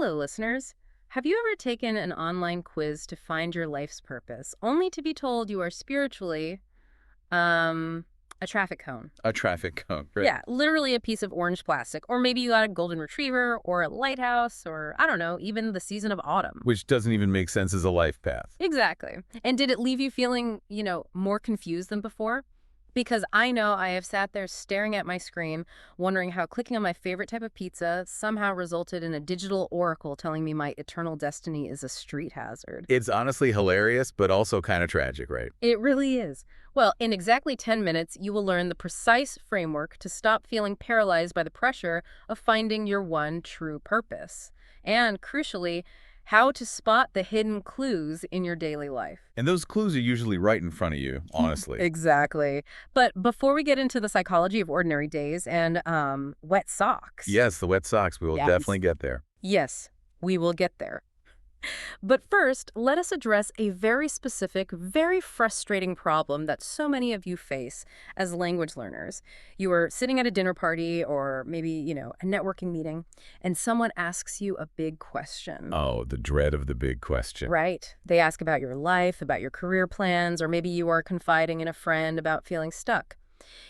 Hello, listeners. Have you ever taken an online quiz to find your life's purpose, only to be told you are spiritually, um, a traffic cone? A traffic cone, right? Yeah, literally a piece of orange plastic. Or maybe you got a golden retriever, or a lighthouse, or I don't know, even the season of autumn. Which doesn't even make sense as a life path. Exactly. And did it leave you feeling, more confused than before? Because I know I have sat there staring at my screen, wondering how clicking on my favorite type of pizza somehow resulted in a digital oracle telling me my eternal destiny is a street hazard. It's honestly hilarious, but also kind of tragic, right? It really is. Well, in exactly 10 minutes, you will learn the precise framework to stop feeling paralyzed by the pressure of finding your one true purpose. And crucially, how to spot the hidden clues in your daily life. And those clues are usually right in front of you, honestly. Exactly. But before we get into the psychology of ordinary days and wet socks. Yes, the wet socks. We will Yes. definitely get there. Yes, we will get there. But first, let us address a very specific, very frustrating problem that so many of you face as language learners. You are sitting at a dinner party or maybe, a networking meeting, and someone asks you a big question. Oh, the dread of the big question. Right. They ask about your life, about your career plans, or maybe you are confiding in a friend about feeling stuck.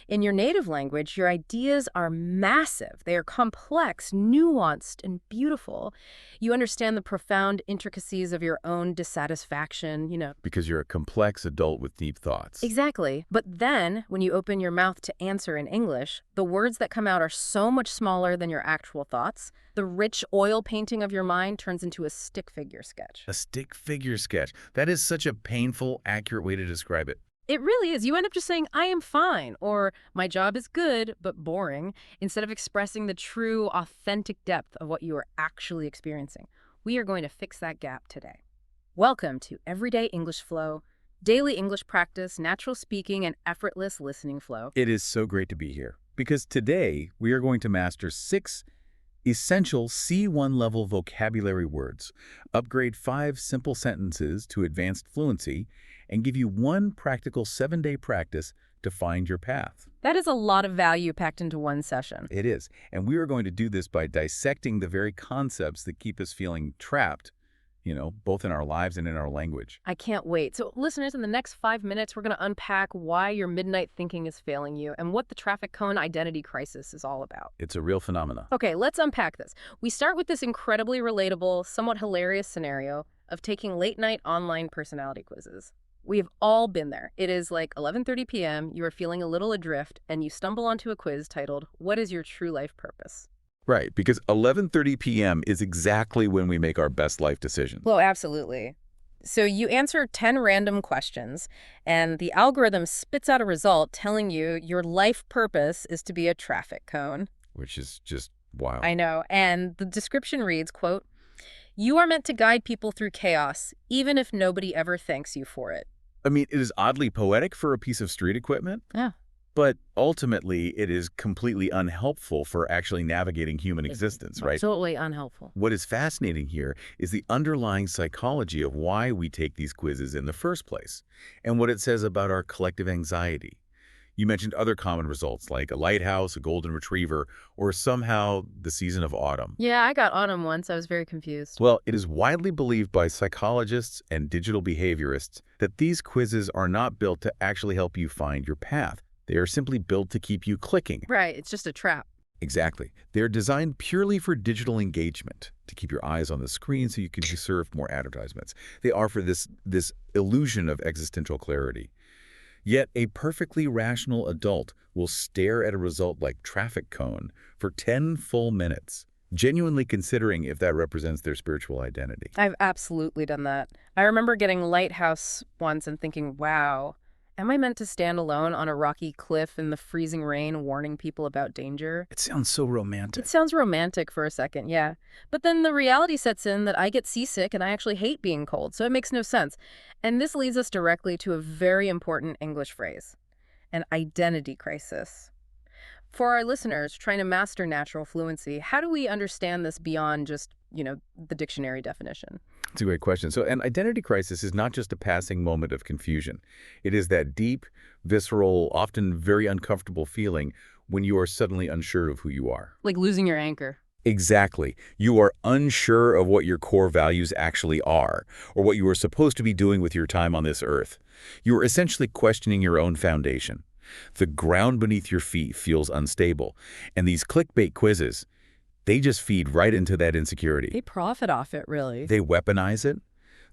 In your native language, your ideas are massive. They are complex, nuanced, and beautiful. You understand the profound intricacies of your own dissatisfaction. Because you're a complex adult with deep thoughts. Exactly. But then, when you open your mouth to answer in English, the words that come out are so much smaller than your actual thoughts. The rich oil painting of your mind turns into a stick figure sketch. A stick figure sketch. That is such a painful, accurate way to describe it. It really is. You end up just saying, I am fine, or my job is good, but boring, instead of expressing the true, authentic depth of what you are actually experiencing. We are going to fix that gap today. Welcome to Everyday English Flow, daily English practice, natural speaking, and effortless listening flow. It is so great to be here, because today we are going to master 6 essential C1 level vocabulary words, upgrade 5 simple sentences to advanced fluency, and give you 1 practical 7-day practice to find your path. That is a lot of value packed into one session. It is. And we are going to do this by dissecting the very concepts that keep us feeling trapped, both in our lives and in our language. I can't wait. So listeners, in the next 5 minutes, we're going to unpack why your midnight thinking is failing you and what the traffic cone identity crisis is all about. It's a real phenomenon. Okay, let's unpack this. We start with this incredibly relatable, somewhat hilarious scenario of taking late-night online personality quizzes. We have all been there. It is like 11:30 p.m., you are feeling a little adrift, and you stumble onto a quiz titled, What is your true life purpose? Right, because 11:30 p.m. is exactly when we make our best life decisions. Well, absolutely. So you answer 10 random questions, and the algorithm spits out a result telling you your life purpose is to be a traffic cone. Which is just wild. I know. And the description reads, quote, You are meant to guide people through chaos, even if nobody ever thanks you for it. I mean, it is oddly poetic for a piece of street equipment. Yeah. But ultimately, it is completely unhelpful for actually navigating human existence, right? Totally unhelpful. What is fascinating here is the underlying psychology of why we take these quizzes in the first place, and what it says about our collective anxiety. You mentioned other common results like a lighthouse, a golden retriever, or somehow the season of autumn. Yeah, I got autumn once. I was very confused. Well, it is widely believed by psychologists and digital behaviorists that these quizzes are not built to actually help you find your path. They are simply built to keep you clicking. Right, it's just a trap. Exactly. They're designed purely for digital engagement, to keep your eyes on the screen so you can be served more advertisements. They offer this illusion of existential clarity. Yet a perfectly rational adult will stare at a result like traffic cone for 10 full minutes, genuinely considering if that represents their spiritual identity. I've absolutely done that. I remember getting lighthouse once and thinking, wow, am I meant to stand alone on a rocky cliff in the freezing rain warning people about danger? It sounds so romantic. It sounds romantic for a second, yeah. But then the reality sets in that I get seasick and I actually hate being cold, so it makes no sense. And this leads us directly to a very important English phrase, an identity crisis. For our listeners trying to master natural fluency, how do we understand this beyond just, the dictionary definition? It's a great question. So an identity crisis is not just a passing moment of confusion. It is that deep, visceral, often very uncomfortable feeling when you are suddenly unsure of who you are. Like losing your anchor. Exactly. You are unsure of what your core values actually are, or what you are supposed to be doing with your time on this earth. You are essentially questioning your own foundation. The ground beneath your feet feels unstable, and these clickbait quizzes, they just feed right into that insecurity. They profit off it, really. They weaponize it.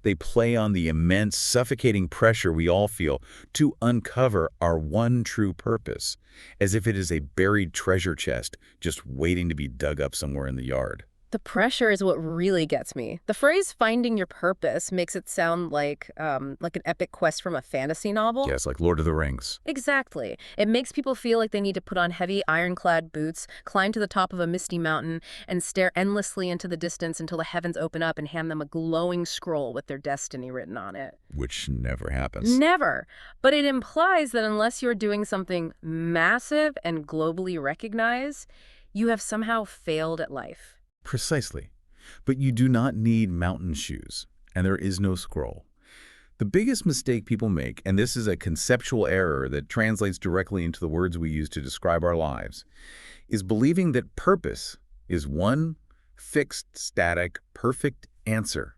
They play on the immense, suffocating pressure we all feel to uncover our one true purpose, as if it is a buried treasure chest just waiting to be dug up somewhere in the yard. The pressure is what really gets me. The phrase "finding your purpose" makes it sound like an epic quest from a fantasy novel. Yes, like Lord of the Rings. Exactly. It makes people feel like they need to put on heavy, ironclad boots, climb to the top of a misty mountain, and stare endlessly into the distance until the heavens open up and hand them a glowing scroll with their destiny written on it. Which never happens. Never. But it implies that unless you're doing something massive and globally recognized, you have somehow failed at life. Precisely. But you do not need mountain shoes, and there is no scroll. The biggest mistake people make, and this is a conceptual error that translates directly into the words we use to describe our lives, is believing that purpose is one fixed, static, perfect answer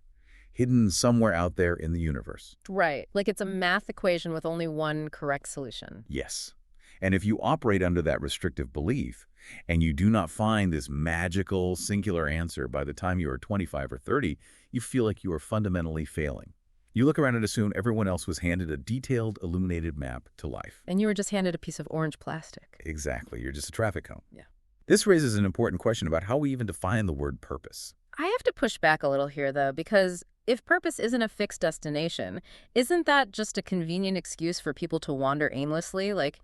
hidden somewhere out there in the universe. Right. Like it's a math equation with only one correct solution. Yes. And if you operate under that restrictive belief, and you do not find this magical, singular answer by the time you are 25 or 30, you feel like you are fundamentally failing. You look around and assume everyone else was handed a detailed, illuminated map to life. And you were just handed a piece of orange plastic. Exactly. You're just a traffic cone. Yeah. This raises an important question about how we even define the word purpose. I have to push back a little here, though, because if purpose isn't a fixed destination, isn't that just a convenient excuse for people to wander aimlessly? Like,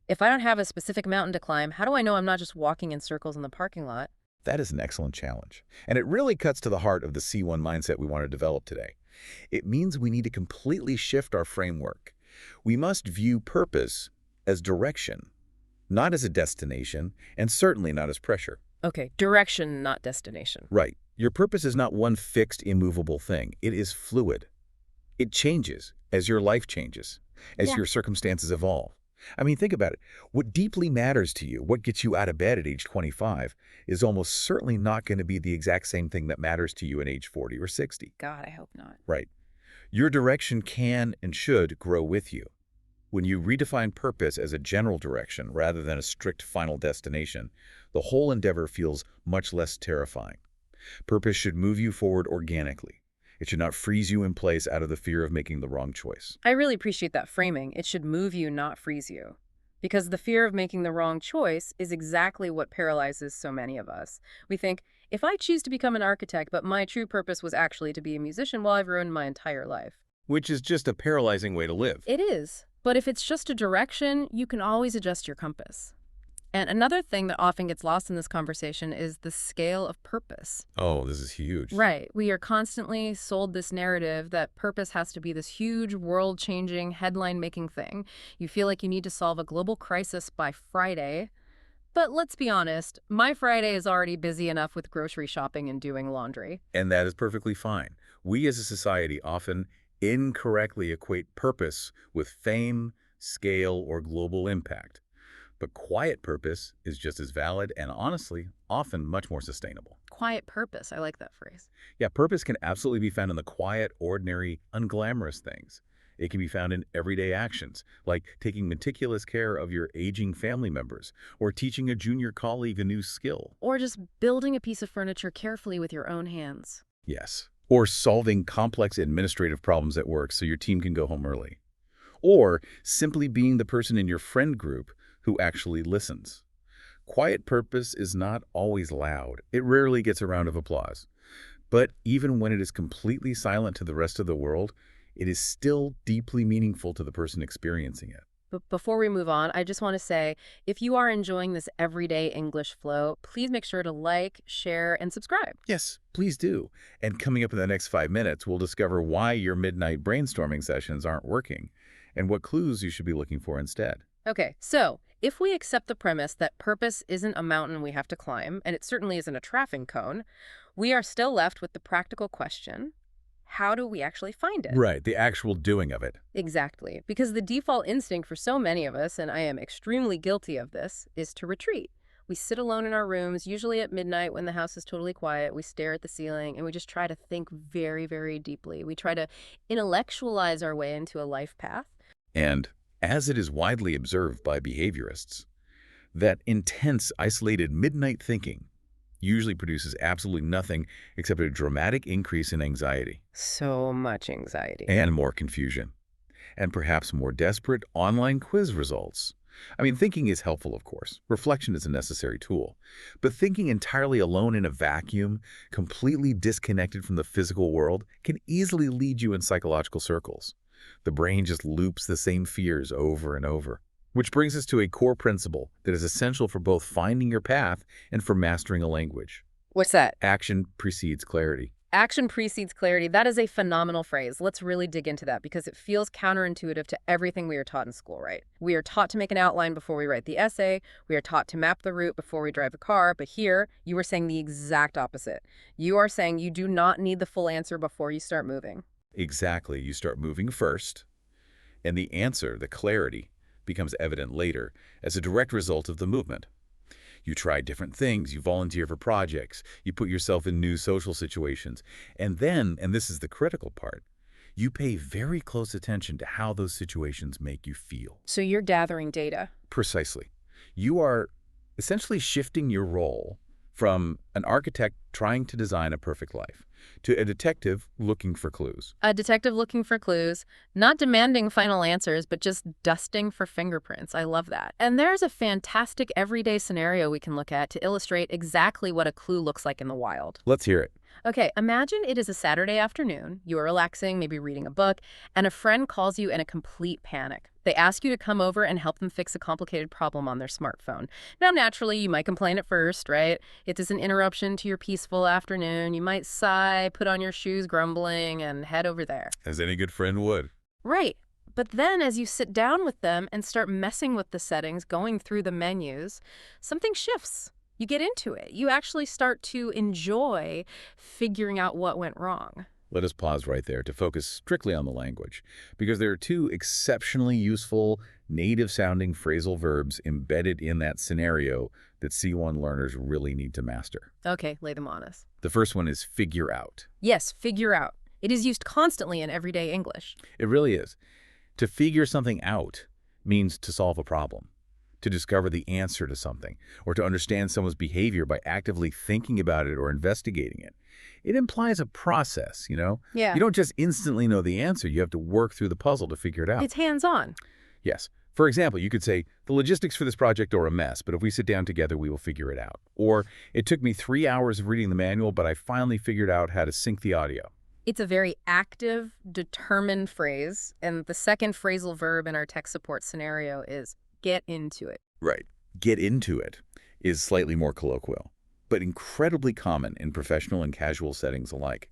if I don't have a specific mountain to climb, how do I know I'm not just walking in circles in the parking lot? That is an excellent challenge. And it really cuts to the heart of the C1 mindset we want to develop today. It means we need to completely shift our framework. We must view purpose as direction, not as a destination, and certainly not as pressure. Okay, direction, not destination. Right. Your purpose is not one fixed, immovable thing. It is fluid. It changes as your life changes, as your circumstances evolve. I mean, think about it. What deeply matters to you, what gets you out of bed at age 25, is almost certainly not going to be the exact same thing that matters to you at age 40 or 60. God, I hope not. Right. Your direction can and should grow with you. When you redefine purpose as a general direction rather than a strict final destination, the whole endeavor feels much less terrifying. Purpose should move you forward organically. It should not freeze you in place out of the fear of making the wrong choice. I really appreciate that framing. It should move you, not freeze you. Because the fear of making the wrong choice is exactly what paralyzes so many of us. We think, if I choose to become an architect, but my true purpose was actually to be a musician, well, I've ruined my entire life. Which is just a paralyzing way to live. It is. But if it's just a direction, you can always adjust your compass. And another thing that often gets lost in this conversation is the scale of purpose. Oh, this is huge. Right. We are constantly sold this narrative that purpose has to be this huge, world-changing, headline-making thing. You feel like you need to solve a global crisis by Friday. But let's be honest, my Friday is already busy enough with grocery shopping and doing laundry. And that is perfectly fine. We as a society often incorrectly equate purpose with fame, scale, or global impact. But quiet purpose is just as valid and honestly, often much more sustainable. Quiet purpose. I like that phrase. Yeah, purpose can absolutely be found in the quiet, ordinary, unglamorous things. It can be found in everyday actions, like taking meticulous care of your aging family members, or teaching a junior colleague a new skill. Or just building a piece of furniture carefully with your own hands. Yes. Or solving complex administrative problems at work so your team can go home early. Or simply being the person in your friend group who actually listens. Quiet purpose is not always loud. It rarely gets a round of applause. But even when it is completely silent to the rest of the world, it is still deeply meaningful to the person experiencing it. But before we move on, I just want to say, if you are enjoying this everyday English flow, please make sure to like, share, and subscribe. Yes, please do. And coming up in the next 5 minutes, we'll discover why your midnight brainstorming sessions aren't working and what clues you should be looking for instead. Okay, so if we accept the premise that purpose isn't a mountain we have to climb, and it certainly isn't a traffic cone, we are still left with the practical question, how do we actually find it? Right, the actual doing of it. Exactly, because the default instinct for so many of us, and I am extremely guilty of this, is to retreat. We sit alone in our rooms, usually at midnight when the house is totally quiet. We stare at the ceiling and we just try to think very, very deeply. We try to intellectualize our way into a life path. And as it is widely observed by behaviorists, that intense, isolated midnight thinking usually produces absolutely nothing except a dramatic increase in anxiety So much anxiety. and more confusion, and perhaps more desperate online quiz results. I mean, thinking is helpful, of course. Reflection is a necessary tool. But thinking entirely alone in a vacuum, completely disconnected from the physical world, can easily lead you in psychological circles. The brain just loops the same fears over and over. Which brings us to a core principle that is essential for both finding your path and for mastering a language. What's that? Action precedes clarity. Action precedes clarity. That is a phenomenal phrase. Let's really dig into that because it feels counterintuitive to everything we are taught in school, right? We are taught to make an outline before we write the essay. We are taught to map the route before we drive the car. But here, you are saying the exact opposite. You are saying you do not need the full answer before you start moving. Exactly. You start moving first, and the answer, the clarity, becomes evident later as a direct result of the movement. You try different things, you volunteer for projects, you put yourself in new social situations, and then, and this is the critical part, you pay very close attention to how those situations make you feel. So you're gathering data. Precisely. You are essentially shifting your role from an architect trying to design a perfect life to a detective looking for clues. A detective looking for clues, not demanding final answers, but just dusting for fingerprints. I love that. And there's a fantastic everyday scenario we can look at to illustrate exactly what a clue looks like in the wild. Let's hear it. Okay, imagine it is a Saturday afternoon. You are relaxing, maybe reading a book, and a friend calls you in a complete panic. They ask you to come over and help them fix a complicated problem on their smartphone. Now, naturally, you might complain at first, right? It is an interruption to your peaceful afternoon. You might sigh, put on your shoes grumbling, and head over there. As any good friend would. Right. But then as you sit down with them and start messing with the settings, going through the menus, something shifts. You get into it. You actually start to enjoy figuring out what went wrong. Let us pause right there to focus strictly on the language, because there are two exceptionally useful, native-sounding phrasal verbs embedded in that scenario that C1 learners really need to master. Okay, lay them on us. The first one is figure out. Yes, figure out. It is used constantly in everyday English. It really is. To figure something out means to solve a problem, to discover the answer to something, or to understand someone's behavior by actively thinking about it or investigating it. It implies a process, you know? Yeah. You don't just instantly know the answer. You have to work through the puzzle to figure it out. It's hands-on. Yes. For example, you could say, the logistics for this project are a mess, but if we sit down together, we will figure it out. Or, it took me 3 hours of reading the manual, but I finally figured out how to sync the audio. It's a very active, determined phrase, and the second phrasal verb in our tech support scenario is get into it. Right. Get into it is slightly more colloquial, but incredibly common in professional and casual settings alike.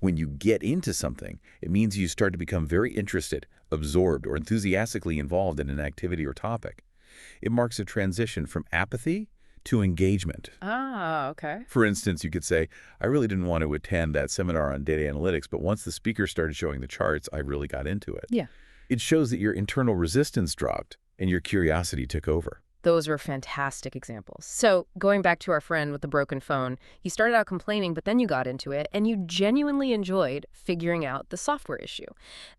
When you get into something, it means you start to become very interested, absorbed, or enthusiastically involved in an activity or topic. It marks a transition from apathy to engagement. Ah, okay. For instance, you could say, I really didn't want to attend that seminar on data analytics, but once the speaker started showing the charts, I really got into it. Yeah. It shows that your internal resistance dropped and your curiosity took over. Those were fantastic examples. So going back to our friend with the broken phone, you started out complaining, but then you got into it, and you genuinely enjoyed figuring out the software issue.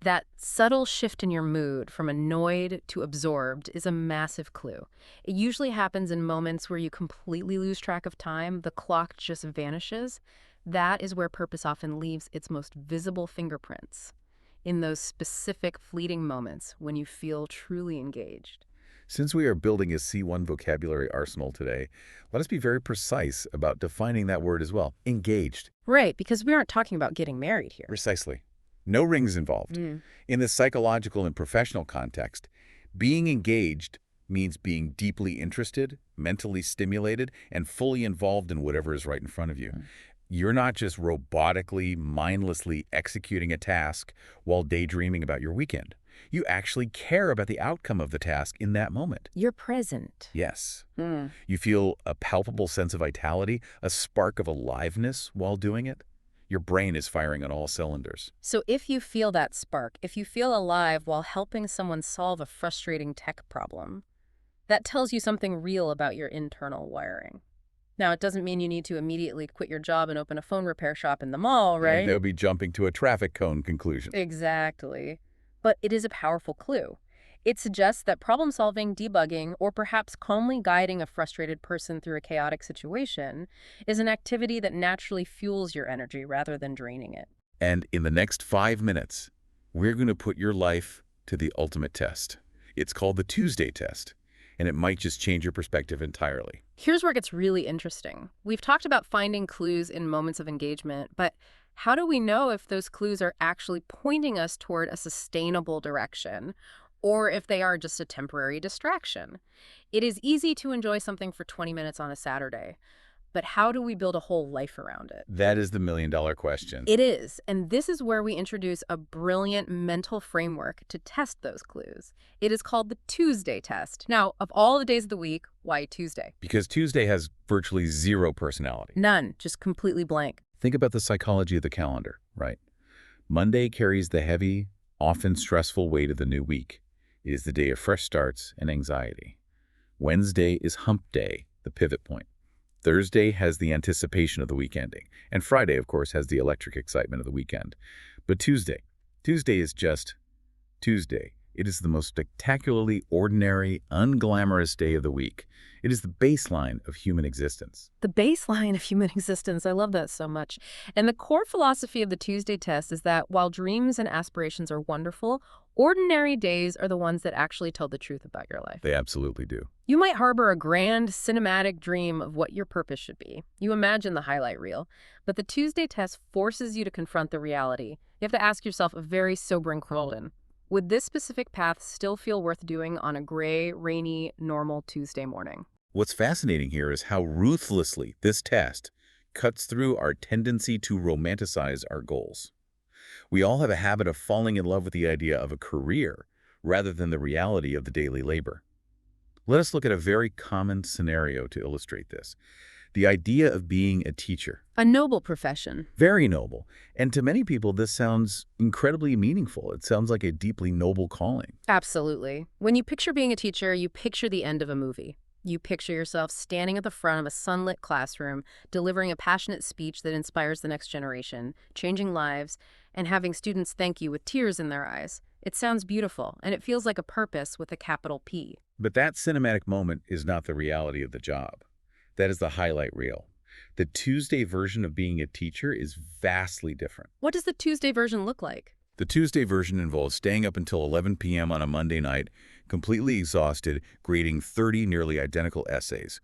That subtle shift in your mood from annoyed to absorbed is a massive clue. It usually happens in moments where you completely lose track of time, the clock just vanishes. That is where purpose often leaves its most visible fingerprints, in those specific fleeting moments when you feel truly engaged. Since we are building a C1 vocabulary arsenal today, let us be very precise about defining that word as well. Engaged. Right, because we aren't talking about getting married here. Precisely. No rings involved. In the psychological and professional context, being engaged means being deeply interested, mentally stimulated, and fully involved in whatever is right in front of you. You're not just robotically, mindlessly executing a task while daydreaming about your weekend. You actually care about the outcome of the task in that moment. You're present. Yes. You feel a palpable sense of vitality, a spark of aliveness while doing it. Your brain is firing on all cylinders. So if you feel that spark, if you feel alive while helping someone solve a frustrating tech problem, That tells you something real about your internal wiring. Now, it doesn't mean you need to immediately quit your job and open a phone repair shop in the mall, And right? they'll be jumping to a traffic cone conclusion. Exactly. But it is a powerful clue. It suggests that problem solving, debugging, or perhaps calmly guiding a frustrated person through a chaotic situation is an activity that naturally fuels your energy rather than draining it. And in the next 5 minutes, we're going to put your life to the ultimate test. It's called the Tuesday test, and it might just change your perspective entirely. Here's where it gets really interesting. We've talked about finding clues in moments of engagement, but how do we know if those clues are actually pointing us toward a sustainable direction, or if they are just a temporary distraction? It is easy to enjoy something for 20 minutes on a Saturday, but how do we build a whole life around it? That is the million-dollar question. It is, and this is where we introduce a brilliant mental framework to test those clues. It is called the Tuesday test. Now, of all the days of the week, why Tuesday? Because Tuesday has virtually zero personality. None, just completely blank. Think about the psychology of the calendar, right? Monday carries the heavy, often stressful weight of the new week. It is the day of fresh starts and anxiety. Wednesday is hump day, the pivot point. Thursday has the anticipation of the week ending. And Friday, of course, has the electric excitement of the weekend. But Tuesday is just Tuesday. It is the most spectacularly ordinary, unglamorous day of the week. It is the baseline of human existence. The baseline of human existence. I love that so much. And the core philosophy of the Tuesday test is that while dreams and aspirations are wonderful, ordinary days are the ones that actually tell the truth about your life. They absolutely do. You might harbor a grand, cinematic dream of what your purpose should be. You imagine the highlight reel. But the Tuesday test forces you to confront the reality. You have to ask yourself a very sobering question. Would this specific path still feel worth doing on a gray, rainy, normal Tuesday morning? What's fascinating here is how ruthlessly this test cuts through our tendency to romanticize our goals. We all have a habit of falling in love with the idea of a career rather than the reality of the daily labor. Let us look at a very common scenario to illustrate this. The idea of being a teacher. A noble profession. Very noble. And to many people, this sounds incredibly meaningful. It sounds like a deeply noble calling. Absolutely. When you picture being a teacher, you picture the end of a movie. You picture yourself standing at the front of a sunlit classroom, delivering a passionate speech that inspires the next generation, changing lives, and having students thank you with tears in their eyes. It sounds beautiful, and it feels like a purpose with a capital P. But that cinematic moment is not the reality of the job. That is the highlight reel. The Tuesday version of being a teacher is vastly different. What does the Tuesday version look like? The Tuesday version involves staying up until 11 p.m. on a Monday night, completely exhausted, grading 30 nearly identical essays.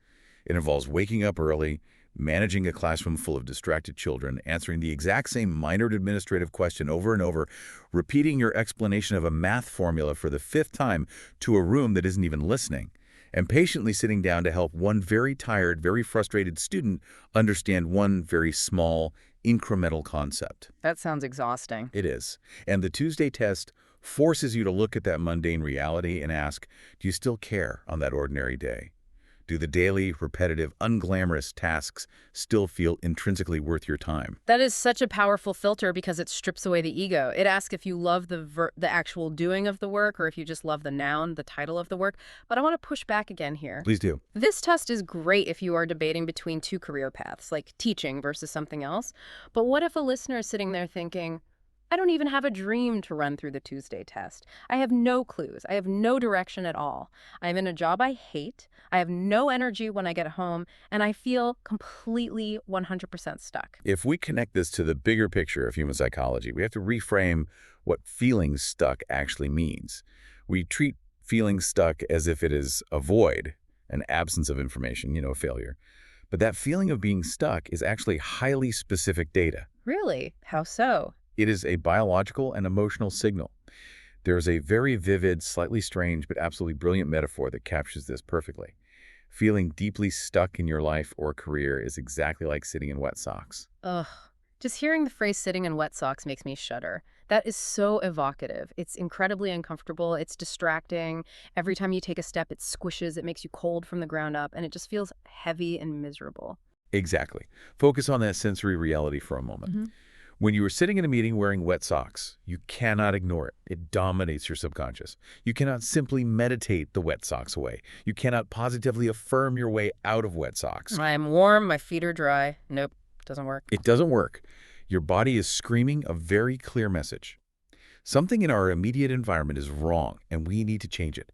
It involves waking up early, managing a classroom full of distracted children, answering the exact same minored administrative question over and over, repeating your explanation of a math formula for the 5th time to a room that isn't even listening, and patiently sitting down to help one very tired, very frustrated student understand one very small, incremental concept. That sounds exhausting. It is. And the Tuesday test forces you to look at that mundane reality and ask, do you still care on that ordinary day? Do the daily, repetitive, unglamorous tasks still feel intrinsically worth your time? That is such a powerful filter because it strips away the ego. It asks if you love the actual doing of the work or if you just love the noun, the title of the work. But I want to push back again here. Please do. This test is great if you are debating between two career paths, like teaching versus something else. But what if a listener is sitting there thinking, I don't even have a dream to run through the Tuesday test. I have no clues. I have no direction at all. I'm in a job I hate. I have no energy when I get home, and I feel completely 100% stuck. If we connect this to the bigger picture of human psychology, we have to reframe what feeling stuck actually means. We treat feeling stuck as if it is a void, an absence of information, a failure. But that feeling of being stuck is actually highly specific data. Really? How so? It is a biological and emotional signal. There is a very vivid, slightly strange, but absolutely brilliant metaphor that captures this perfectly. Feeling deeply stuck in your life or career is exactly like sitting in wet socks. Ugh. Just hearing the phrase sitting in wet socks makes me shudder. That is so evocative. It's incredibly uncomfortable. It's distracting. Every time you take a step, it squishes. It makes you cold from the ground up, and it just feels heavy and miserable. Exactly. Focus on that sensory reality for a moment. When you are sitting in a meeting wearing wet socks, you cannot ignore it. It dominates your subconscious. You cannot simply meditate the wet socks away. You cannot positively affirm your way out of wet socks. I am warm, my feet are dry. Nope, doesn't work. It doesn't work. Your body is screaming a very clear message. Something in our immediate environment is wrong, and we need to change it.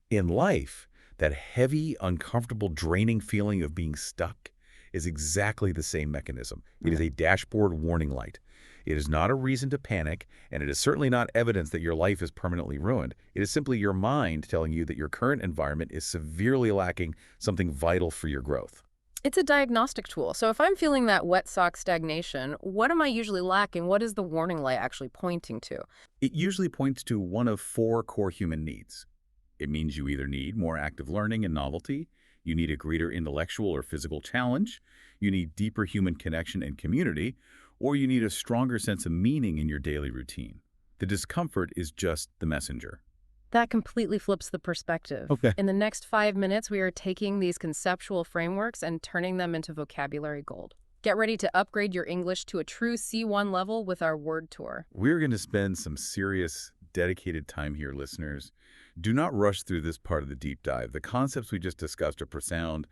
In life, that heavy, uncomfortable, draining feeling of being stuck is exactly the same mechanism. It is a dashboard warning light. It is not a reason to panic, and it is certainly not evidence that your life is permanently ruined. It is simply your mind telling you that your current environment is severely lacking something vital for your growth. It's a diagnostic tool. So if I'm feeling that wet sock stagnation, what am I usually lacking? What is the warning light actually pointing to? It usually points to one of 4 core human needs. It means you either need more active learning and novelty, you need a greater intellectual or physical challenge, you need deeper human connection and community, or you need a stronger sense of meaning in your daily routine. The discomfort is just the messenger. That completely flips the perspective. Okay. In the next 5 minutes, we are taking these conceptual frameworks and turning them into vocabulary gold. Get ready to upgrade your English to a true C1 level with our word tour. We're going to spend some serious, dedicated time here, listeners. Do not rush through this part of the deep dive. The concepts we just discussed are profound,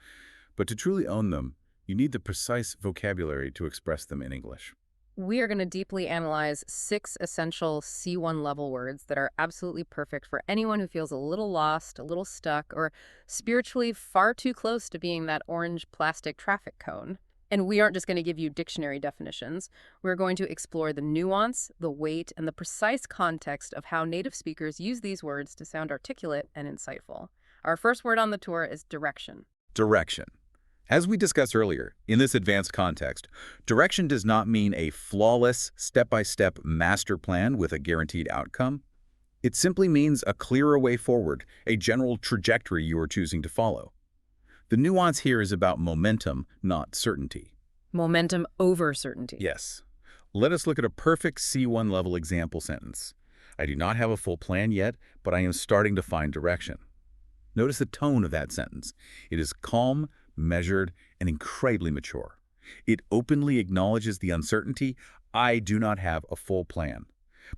but to truly own them, you need the precise vocabulary to express them in English. We are going to deeply analyze 6 essential C1 level words that are absolutely perfect for anyone who feels a little lost, a little stuck, or spiritually far too close to being that orange plastic traffic cone. And we aren't just going to give you dictionary definitions. We're going to explore the nuance, the weight, and the precise context of how native speakers use these words to sound articulate and insightful. Our first word on the tour is direction. Direction. As we discussed earlier, in this advanced context, direction does not mean a flawless, step-by-step master plan with a guaranteed outcome. It simply means a clearer way forward, a general trajectory you are choosing to follow. The nuance here is about momentum, not certainty. Momentum over certainty. Yes. Let us look at a perfect C1 level example sentence. I do not have a full plan yet, but I am starting to find direction. Notice the tone of that sentence. It is calm, measured, and incredibly mature. It openly acknowledges the uncertainty, I do not have a full plan,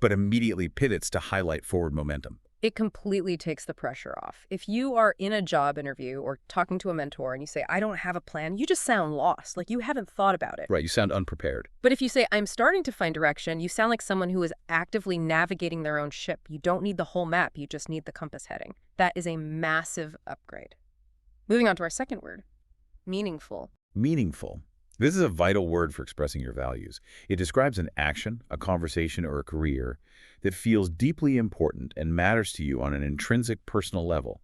but immediately pivots to highlight forward momentum. It completely takes the pressure off. If you are in a job interview or talking to a mentor and you say, I don't have a plan, you just sound lost, like you haven't thought about it. Right, you sound unprepared. But if you say, I'm starting to find direction, you sound like someone who is actively navigating their own ship. You don't need the whole map, you just need the compass heading. That is a massive upgrade. Moving on to our second word, meaningful. Meaningful. This is a vital word for expressing your values. It describes an action, a conversation, or a career that feels deeply important and matters to you on an intrinsic personal level.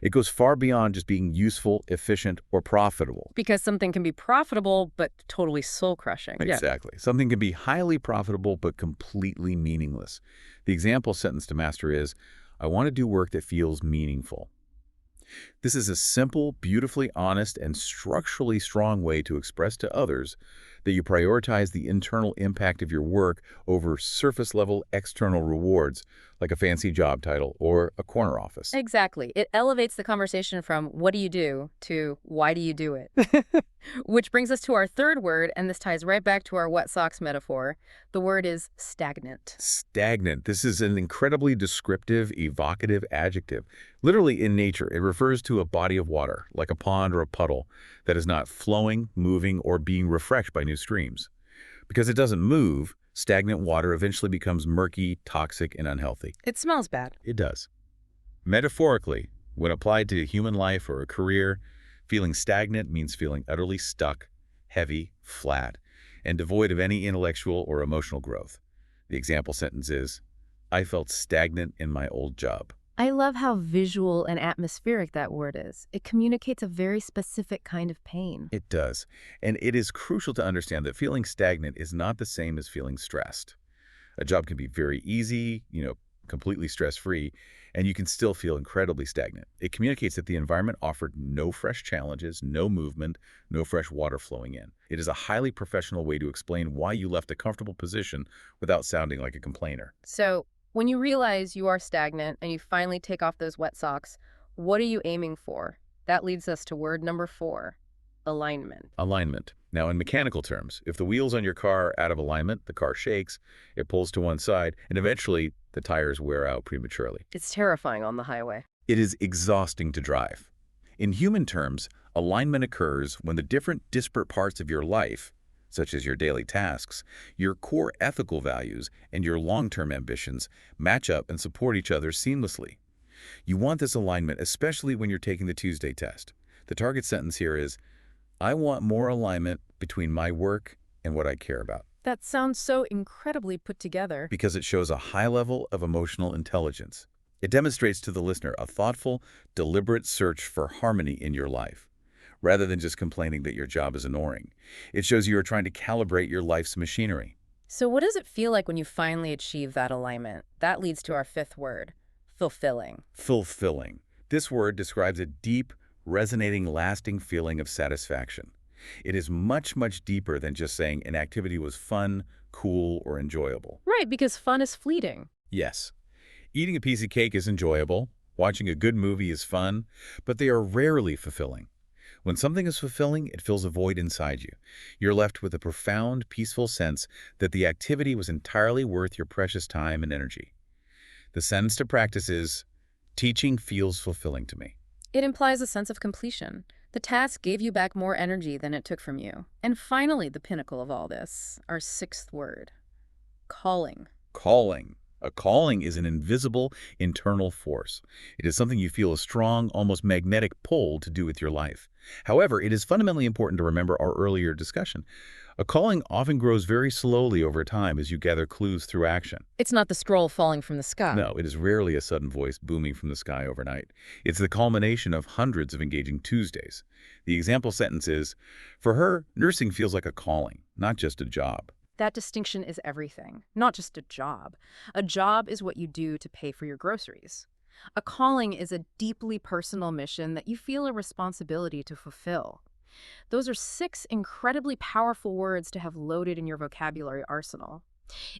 It goes far beyond just being useful, efficient, or profitable. Because something can be profitable, but totally soul-crushing. Exactly. Something can be highly profitable, but completely meaningless. The example sentence to master is, I want to do work that feels meaningful. This is a simple, beautifully honest, and structurally strong way to express to others that you prioritize the internal impact of your work over surface-level external rewards, like a fancy job title or a corner office. Exactly. It elevates the conversation from what do you do to why do you do it? Which brings us to our third word, and this ties right back to our wet socks metaphor. The word is stagnant. Stagnant. This is an incredibly descriptive, evocative adjective. Literally in nature, it refers to a body of water, like a pond or a puddle, that is not flowing, moving, or being refreshed by new streams. Because it doesn't move, stagnant water eventually becomes murky, toxic, and unhealthy. It smells bad. It does. Metaphorically, when applied to human life or a career, feeling stagnant means feeling utterly stuck, heavy, flat, and devoid of any intellectual or emotional growth. The example sentence is, I felt stagnant in my old job. I love how visual and atmospheric that word is. It communicates a very specific kind of pain. It does. And it is crucial to understand that feeling stagnant is not the same as feeling stressed. A job can be very easy, completely stress-free, and you can still feel incredibly stagnant. It communicates that the environment offered no fresh challenges, no movement, no fresh water flowing in. It is a highly professional way to explain why you left a comfortable position without sounding like a complainer. So, when you realize you are stagnant and you finally take off those wet socks, what are you aiming for? That leads us to word number 4, alignment. Alignment. Now, in mechanical terms, if the wheels on your car are out of alignment, the car shakes, it pulls to one side, and eventually the tires wear out prematurely. It's terrifying on the highway. It is exhausting to drive. In human terms, alignment occurs when the different disparate parts of your life, such as your daily tasks, your core ethical values, and your long-term ambitions, match up and support each other seamlessly. You want this alignment, especially when you're taking the Tuesday test. The target sentence here is, I want more alignment between my work and what I care about, That sounds so incredibly put together. because it shows a high level of emotional intelligence. It demonstrates to the listener a thoughtful, deliberate search for harmony in your life, rather than just complaining that your job is annoying. It shows you are trying to calibrate your life's machinery. So what does it feel like when you finally achieve that alignment? That leads to our fifth word, fulfilling. Fulfilling. This word describes a deep, resonating, lasting feeling of satisfaction. It is much, much deeper than just saying an activity was fun, cool, or enjoyable. Right, because fun is fleeting. Yes, eating a piece of cake is enjoyable, watching a good movie is fun, but they are rarely fulfilling. When something is fulfilling, it fills a void inside you. You're left with a profound, peaceful sense that the activity was entirely worth your precious time and energy. The sentence to practice is, teaching feels fulfilling to me. It implies a sense of completion. The task gave you back more energy than it took from you. And finally, the pinnacle of all this, our sixth word, calling. Calling. A calling is an invisible internal force. It is something you feel a strong, almost magnetic pull to do with your life. However, it is fundamentally important to remember our earlier discussion. A calling often grows very slowly over time as you gather clues through action. It's not the scroll falling from the sky. No, it is rarely a sudden voice booming from the sky overnight. It's the culmination of hundreds of engaging Tuesdays. The example sentence is, for her, nursing feels like a calling, not just a job. That distinction is everything, not just a job. A job is what you do to pay for your groceries. A calling is a deeply personal mission that you feel a responsibility to fulfill. Those are 6 incredibly powerful words to have loaded in your vocabulary arsenal.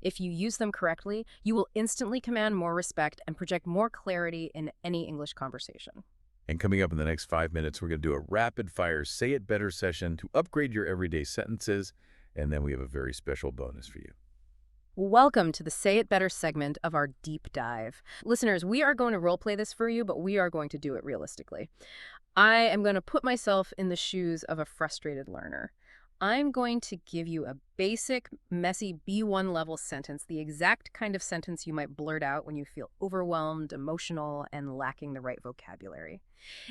If you use them correctly, you will instantly command more respect and project more clarity in any English conversation. And coming up in the next 5 minutes, we're going to do a rapid-fire Say It Better session to upgrade your everyday sentences, and then we have a very special bonus for you. Welcome to the Say It Better segment of our deep dive. Listeners, we are going to roleplay this for you, but we are going to do it realistically. I am going to put myself in the shoes of a frustrated learner. I'm going to give you a basic, messy B1 level sentence, the exact kind of sentence you might blurt out when you feel overwhelmed, emotional, and lacking the right vocabulary.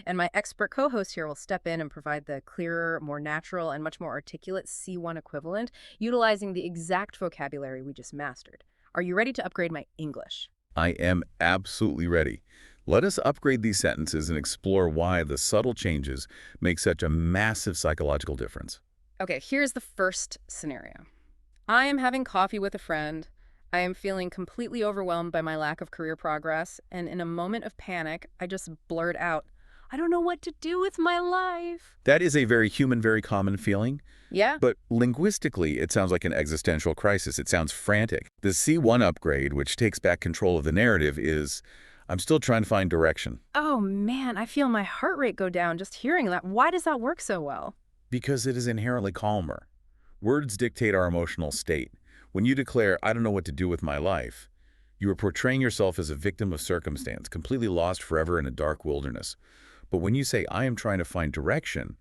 And my expert co-host here will step in and provide the clearer, more natural, and much more articulate C1 equivalent, utilizing the exact vocabulary we just mastered. Are you ready to upgrade my English? I am absolutely ready. Let us upgrade these sentences and explore why the subtle changes make such a massive psychological difference. Okay, here's the first scenario. I am having coffee with a friend. I am feeling completely overwhelmed by my lack of career progress, and in a moment of panic, I just blurt out, I don't know what to do with my life. That is a very human, very common feeling. Yeah? But linguistically, it sounds like an existential crisis. It sounds frantic. The C1 upgrade, which takes back control of the narrative, is, I'm still trying to find direction. Oh man, I feel my heart rate go down just hearing that. Why does that work so well? Because it is inherently calmer. Words dictate our emotional state. When you declare, I don't know what to do with my life, you are portraying yourself as a victim of circumstance, completely lost forever in a dark wilderness. But when you say, I am trying to find direction,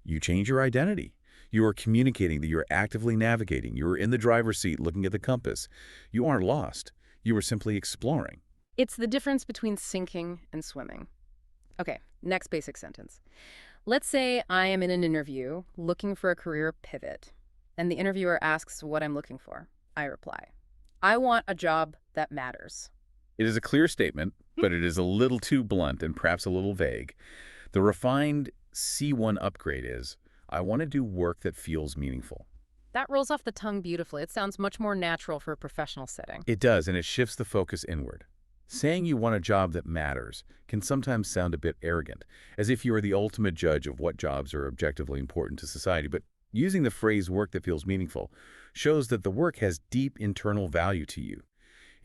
you change your identity. You are communicating that you're actively navigating. You're in the driver's seat looking at the compass. You aren't lost. You are simply exploring. It's the difference between sinking and swimming. Okay, next basic sentence. Let's say I am in an interview looking for a career pivot, and the interviewer asks what I'm looking for. I reply, I want a job that matters. It is a clear statement, but it is a little too blunt and perhaps a little vague. The refined C1 upgrade is, I want to do work that feels meaningful. That rolls off the tongue beautifully. It sounds much more natural for a professional setting. It does, and it shifts the focus inward. Saying you want a job that matters can sometimes sound a bit arrogant, as if you are the ultimate judge of what jobs are objectively important to society, but using the phrase work that feels meaningful shows that the work has deep internal value to you.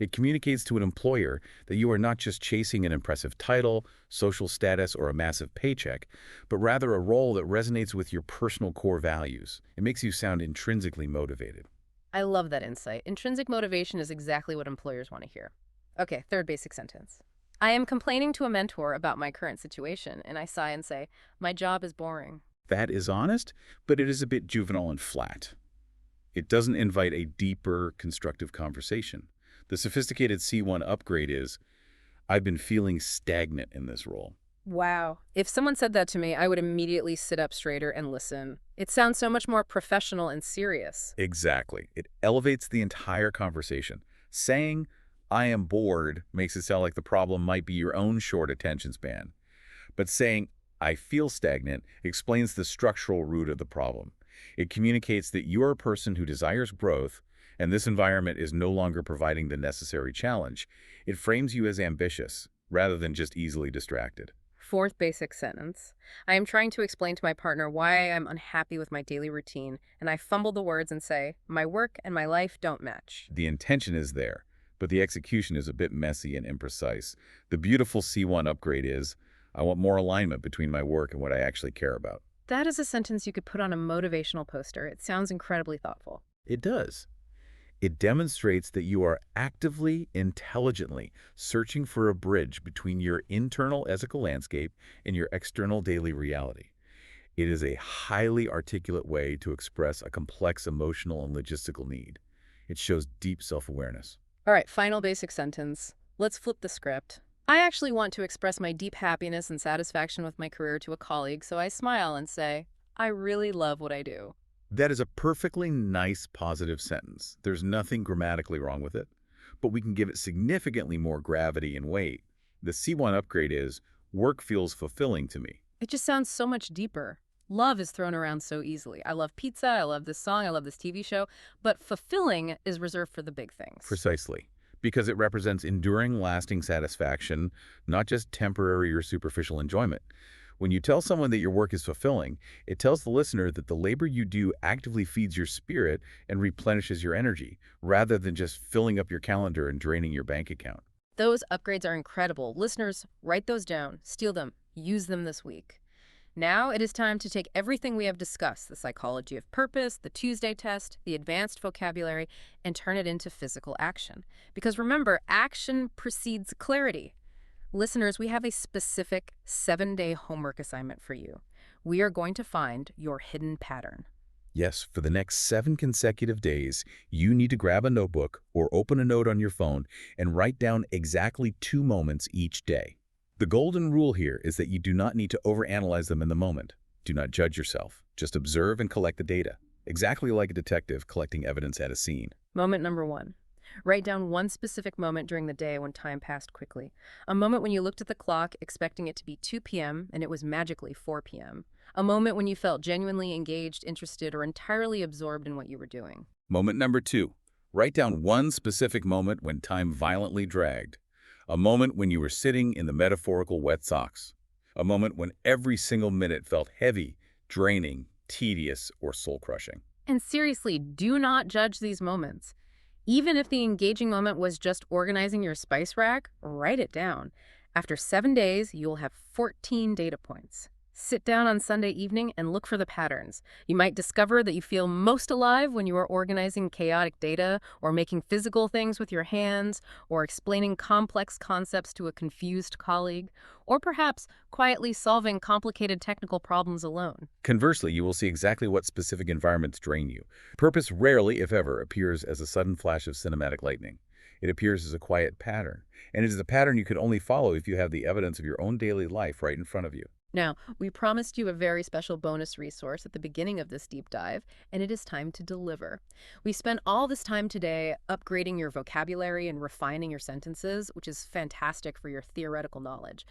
It communicates to an employer that you are not just chasing an impressive title, social status, or a massive paycheck, but rather a role that resonates with your personal core values. It makes you sound intrinsically motivated. I love that insight. Intrinsic motivation is exactly what employers want to hear. Okay, third basic sentence. I am complaining to a mentor about my current situation, and I sigh and say, my job is boring. That is honest, but it is a bit juvenile and flat. It doesn't invite a deeper, constructive conversation. The sophisticated C1 upgrade is, I've been feeling stagnant in this role. Wow. If someone said that to me, I would immediately sit up straighter and listen. It sounds so much more professional and serious. Exactly. It elevates the entire conversation. Saying, I am bored makes it sound like the problem might be your own short attention span. But saying, I feel stagnant explains the structural root of the problem. It communicates that you are a person who desires growth, and this environment is no longer providing the necessary challenge. It frames you as ambitious, rather than just easily distracted. Fourth basic sentence. I am trying to explain to my partner why I'm unhappy with my daily routine, and I fumble the words and say, my work and my life don't match. The intention is there, but the execution is a bit messy and imprecise. The beautiful C1 upgrade is, I want more alignment between my work and what I actually care about. That is a sentence you could put on a motivational poster. It sounds incredibly thoughtful. It does. It demonstrates that you are actively, intelligently searching for a bridge between your internal ethical landscape and your external daily reality. It is a highly articulate way to express a complex emotional and logistical need. It shows deep self-awareness. All right, final basic sentence. Let's flip the script. I actually want to express my deep happiness and satisfaction with my career to a colleague, so I smile and say, I really love what I do. That is a perfectly nice, positive sentence. There's nothing grammatically wrong with it, but we can give it significantly more gravity and weight. The C1 upgrade is, work feels fulfilling to me. It just sounds so much deeper. Love is thrown around so easily. I love pizza, I love this song, I love this TV show, but fulfilling is reserved for the big things. Precisely. Because it represents enduring, lasting satisfaction, not just temporary or superficial enjoyment. When you tell someone that your work is fulfilling, it tells the listener that the labor you do actively feeds your spirit and replenishes your energy, rather than just filling up your calendar and draining your bank account. Those upgrades are incredible. Listeners, write those down, steal them, use them this week. Now it is time to take everything we have discussed, the psychology of purpose, the Tuesday test, the advanced vocabulary, and turn it into physical action. Because remember, action precedes clarity. Listeners, we have a specific 7-day homework assignment for you. We are going to find your hidden pattern. Yes, for the next 7 consecutive days, you need to grab a notebook or open a note on your phone and write down exactly 2 moments each day. The golden rule here is that you do not need to overanalyze them in the moment. Do not judge yourself. Just observe and collect the data, exactly like a detective collecting evidence at a scene. Moment number 1. Write down one specific moment during the day when time passed quickly. A moment when you looked at the clock expecting it to be 2 p.m. and it was magically 4 p.m. A moment when you felt genuinely engaged, interested, or entirely absorbed in what you were doing. Moment number 2. Write down one specific moment when time violently dragged. A moment when you were sitting in the metaphorical wet socks. A moment when every single minute felt heavy, draining, tedious, or soul-crushing. And seriously, do not judge these moments. Even if the engaging moment was just organizing your spice rack, write it down. After 7 days, you will have 14 data points. Sit down on Sunday evening and look for the patterns. You might discover that you feel most alive when you are organizing chaotic data, or making physical things with your hands, or explaining complex concepts to a confused colleague, or perhaps quietly solving complicated technical problems alone. Conversely, you will see exactly what specific environments drain you. Purpose rarely, if ever, appears as a sudden flash of cinematic lightning. It appears as a quiet pattern, and it is a pattern you could only follow if you have the evidence of your own daily life right in front of you. Now, we promised you a very special bonus resource at the beginning of this deep dive, and it is time to deliver. We spent all this time today upgrading your vocabulary and refining your sentences, which is fantastic for your theoretical knowledge.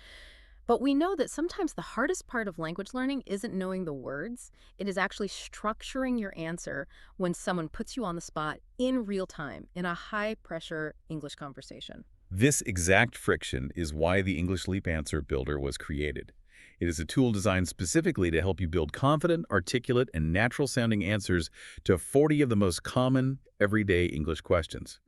But we know that sometimes the hardest part of language learning isn't knowing the words. It is actually structuring your answer when someone puts you on the spot in real time in a high-pressure English conversation. This exact friction is why the English Leap Answer Builder was created. It is a tool designed specifically to help you build confident, articulate, and natural-sounding answers to 40 of the most common, everyday English questions.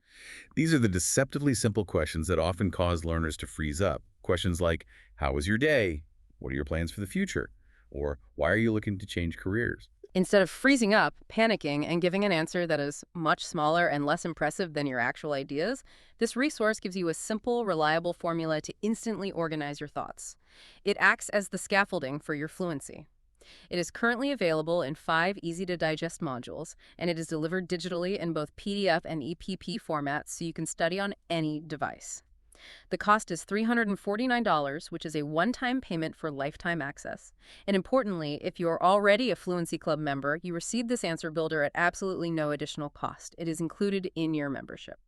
These are the deceptively simple questions that often cause learners to freeze up. Questions like, how was your day? What are your plans for the future? Or, why are you looking to change careers? Instead of freezing up, panicking, and giving an answer that is much smaller and less impressive than your actual ideas, this resource gives you a simple, reliable formula to instantly organize your thoughts. It acts as the scaffolding for your fluency. It is currently available in 5 easy-to-digest modules, and it is delivered digitally in both PDF and EPP formats so you can study on any device. The cost is $349, which is a one-time payment for lifetime access. And importantly, if you're already a Fluency Club member, you receive this answer builder at absolutely no additional cost. It is included in your membership.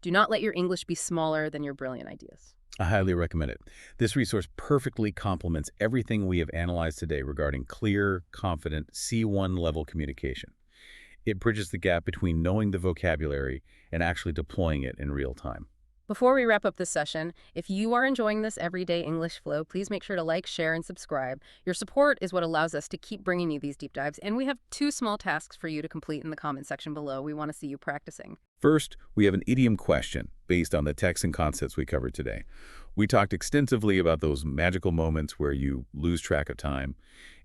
Do not let your English be smaller than your brilliant ideas. I highly recommend it. This resource perfectly complements everything we have analyzed today regarding clear, confident, C1 level communication. It bridges the gap between knowing the vocabulary and actually deploying it in real time. Before we wrap up this session, if you are enjoying this everyday English flow, please make sure to like, share, and subscribe. Your support is what allows us to keep bringing you these deep dives, and we have 2 small tasks for you to complete in the comment section below. We want to see you practicing. First, we have an idiom question based on the text and concepts we covered today. We talked extensively about those magical moments where you lose track of time.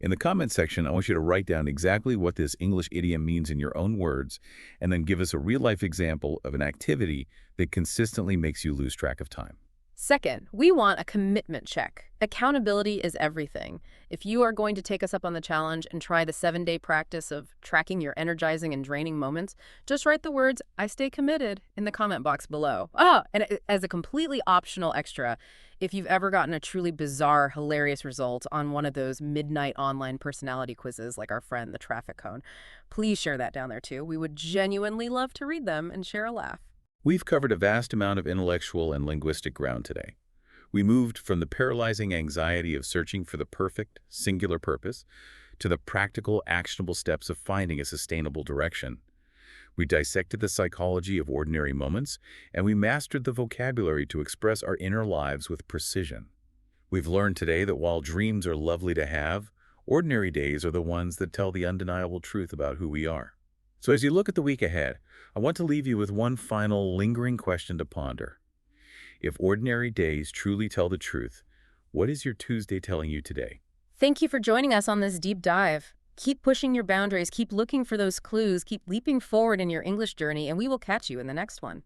In the comment section, I want you to write down exactly what this English idiom means in your own words, and then give us a real-life example of an activity that consistently makes you lose track of time. Second, we want a commitment check. Accountability is everything. If you are going to take us up on the challenge and try the 7-day practice of tracking your energizing and draining moments, just write the words, "I stay committed," in the comment box below. And as a completely optional extra, if you've ever gotten a truly bizarre, hilarious result on one of those midnight online personality quizzes like our friend the traffic cone, please share that down there too. We would genuinely love to read them and share a laugh. We've covered a vast amount of intellectual and linguistic ground today. We moved from the paralyzing anxiety of searching for the perfect, singular purpose to the practical, actionable steps of finding a sustainable direction. We dissected the psychology of ordinary moments, and we mastered the vocabulary to express our inner lives with precision. We've learned today that while dreams are lovely to have, ordinary days are the ones that tell the undeniable truth about who we are. So as you look at the week ahead, I want to leave you with one final lingering question to ponder. If ordinary days truly tell the truth, what is your Tuesday telling you today? Thank you for joining us on this deep dive. Keep pushing your boundaries, keep looking for those clues, keep leaping forward in your English journey, and we will catch you in the next one.